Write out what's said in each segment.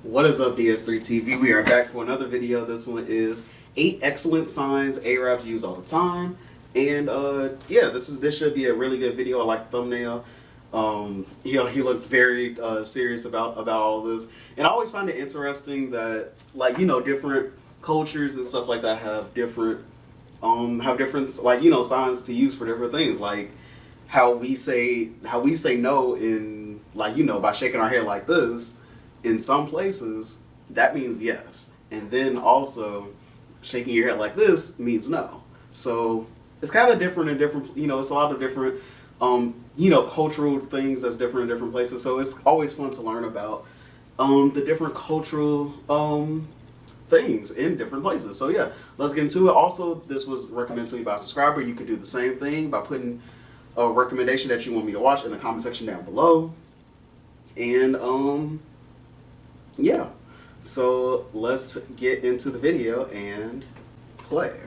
What is up, DS3 TV? We are back for another video. This one is 8 excellent signs Arabs use all the time. And yeah, this should be a really good video. I like the thumbnail. He looked very serious about all of this. And I always find it interesting that, like, different cultures and stuff like that have different signs to use for different things. Like how we say no in, like, by shaking our head like this. In some places, that means yes. And then also, shaking your head like this means no. So it's kind of different in different, it's a lot of different, cultural things that's different in different places. So it's always fun to learn about the different cultural things in different places. So yeah, let's get into it. Also, this was recommended to me by a subscriber. You could do the same thing by putting a recommendation that you want me to watch in the comment section down below. And yeah, so let's get into the video and play.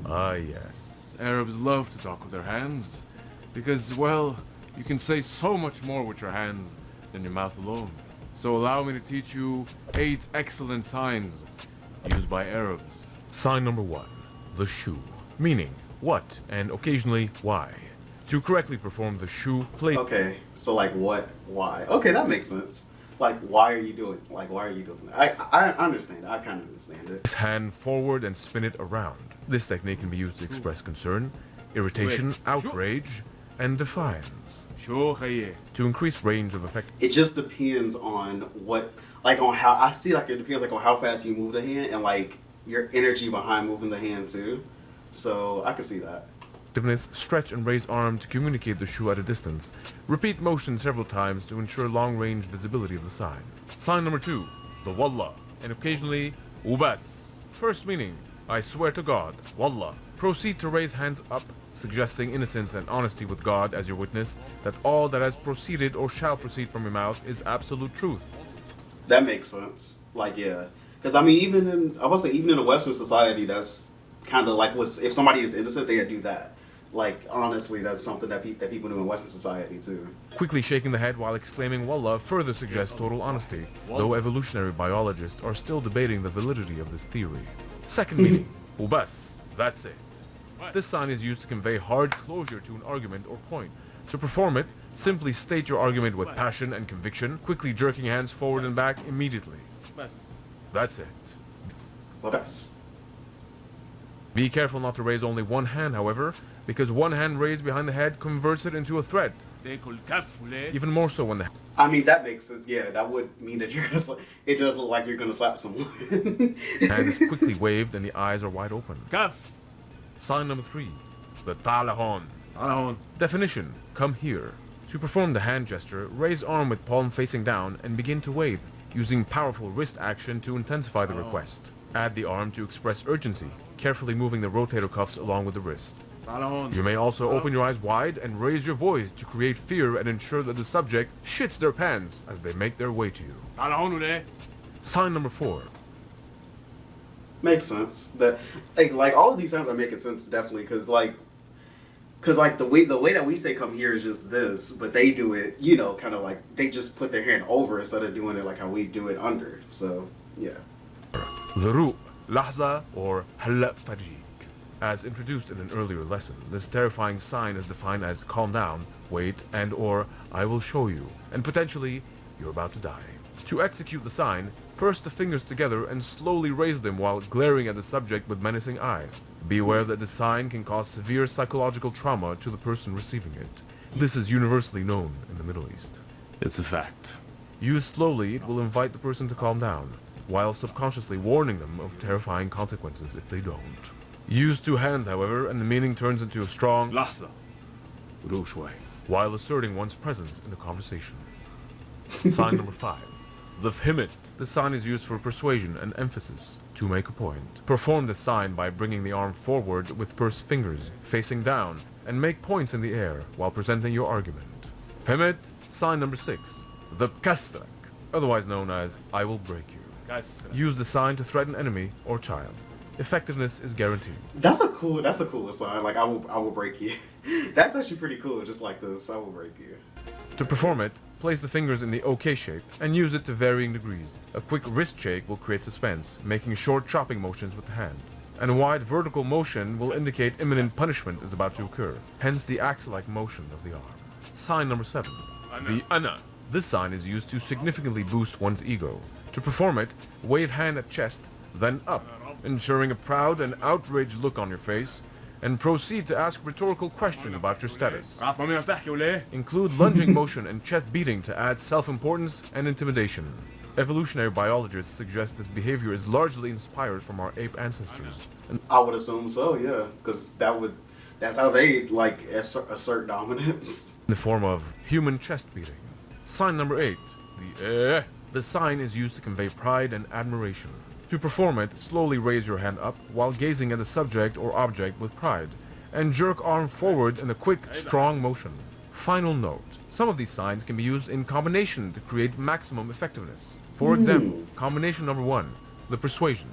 Ah, yes. Arabs love to talk with their hands because, well, you can say so much more with your hands than your mouth alone. So allow me to teach you 8 excellent signs used by Arabs. Sign number 1, the shoe. Meaning, what, and occasionally, why. To correctly perform the shoe play. Okay, so like what, why? Okay, that makes sense. Like, why are you doing? Like, why are you doing that? I understand. I kind of understand it. This hand forward and spin it around. This technique can be used to express concern, irritation, outrage, and defiance. To increase range of effect. It just depends on what, like, on how I see. Like, it depends like on how fast you move the hand and like your energy behind moving the hand too. So I can see that. Stretch and raise arm to communicate the shoe at a distance. Repeat motion several times to ensure long-range visibility of the sign. Sign number 2, the Wallah, and occasionally Ubas. First meaning, I swear to God, Wallah. Proceed to raise hands up, suggesting innocence and honesty with God as your witness, that all that has proceeded or shall proceed from your mouth is absolute truth. That makes sense. Like, yeah. Because, I mean, even in a Western society, that's kind of like, if somebody is innocent, they do that. Like, honestly, that's something that people do in Western society, too. Quickly shaking the head while exclaiming Wallah further suggests total honesty, though evolutionary biologists are still debating the validity of this theory. Second meaning, Ubas, that's it. This sign is used to convey hard closure to an argument or point. To perform it, simply state your argument with passion and conviction, quickly jerking hands forward and back immediately. That's it. Ubas. Be careful not to raise only one hand, however, because one hand raised behind the head converts it into a threat. Even more so when the... I mean, that makes sense. Yeah, that would mean that you're gonna it does look like you're gonna slap someone. hand is quickly waved and the eyes are wide open. Sign number 3, the Talahon. Definition, come here. To perform the hand gesture, raise arm with palm facing down and begin to wave, using powerful wrist action to intensify the request. Add the arm to express urgency, carefully moving the rotator cuffs along with the wrist. You may also open your eyes wide and raise your voice to create fear and ensure that the subject shits their pants as they make their way to you. Sign number 4. Makes sense. That like all of these signs are making sense, definitely, because the way that we say come here is just this, but they do it, kind of like they just put their hand over instead of doing it like how we do it under. So yeah. The Ru, Lahza, or Halla Fajik. As introduced in an earlier lesson, this terrifying sign is defined as calm down, wait, and or I will show you, and potentially you're about to die. To execute the sign, purse the fingers together and slowly raise them while glaring at the subject with menacing eyes. Be aware that the sign can cause severe psychological trauma to the person receiving it. This is universally known in the Middle East. It's a fact. Used slowly, it will invite the person to calm down, while subconsciously warning them of terrifying consequences if they don't. Use 2 hands, however, and the meaning turns into a strong Lahza. while asserting one's presence in the conversation. Sign number 5. The Fhimit. This sign is used for persuasion and emphasis, to make a point. Perform this sign by bringing the arm forward with pursed fingers, facing down, and make points in the air while presenting your argument. Fhimit. Sign number 6. The Kastrak, otherwise known as I will break you. Use the sign to threaten enemy or child. Effectiveness is guaranteed. That's a cool sign. Like I will break you. That's actually pretty cool. Just like this, I will break you. To perform it, place the fingers in the OK shape and use it to varying degrees. A quick wrist shake will create suspense, making short chopping motions with the hand. And a wide vertical motion will indicate imminent punishment is about to occur, hence the axe-like motion of the arm. Sign number 7. The Ana. This sign is used to significantly boost one's ego. To perform it, wave hand at chest, then up, ensuring a proud and outraged look on your face, and proceed to ask rhetorical questions about your status. Include lunging motion and chest beating to add self-importance and intimidation. Evolutionary biologists suggest this behavior is largely inspired from our ape ancestors. I would assume so, yeah, because that's how they like assert dominance. In the form of human chest beating. Sign number 8, the The sign is used to convey pride and admiration. To perform it, slowly raise your hand up while gazing at the subject or object with pride, and jerk arm forward in a quick, strong motion. Final note, some of these signs can be used in combination to create maximum effectiveness. For example, combination number 1, the persuasion.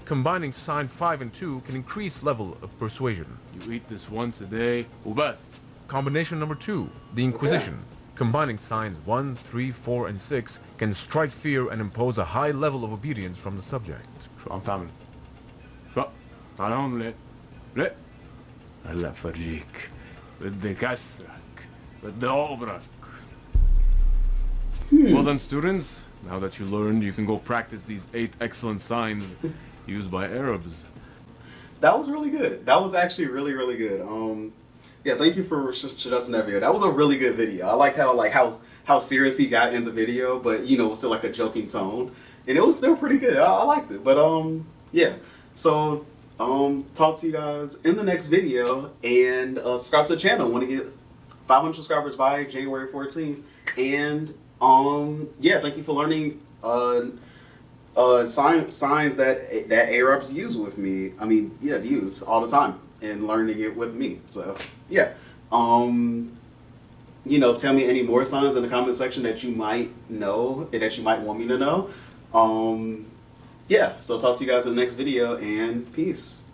Combining sign 5 and 2 can increase level of persuasion. You eat this once a day, ubas. Combination number 2, the inquisition. Combining signs 1, 3, 4, and 6 can strike fear and impose a high level of obedience from the subject. شو عم تعمل؟ شو؟ تعال هون ليه؟ ليه؟ هلا فرجيك. بدي كسرك. بدي أقبرك. Well then, students, now that you learned, you can go practice these 8 excellent signs used by Arabs. That was really good. That was actually really, really good. Yeah, thank you for suggesting that video. That was a really good video. I like how serious he got in the video, but you know, it was still like a joking tone, and it was still pretty good. I liked it. But yeah. So talk to you guys in the next video, and subscribe to the channel. I want to get 500 subscribers by January 14th, and yeah, thank you for learning signs that Arabs use with me. I mean, yeah, use all the time, and learning it with me. So yeah, you know, tell me any more signs in the comment section that you might know and that you might want me to know. Yeah, so talk to you guys in the next video, and peace.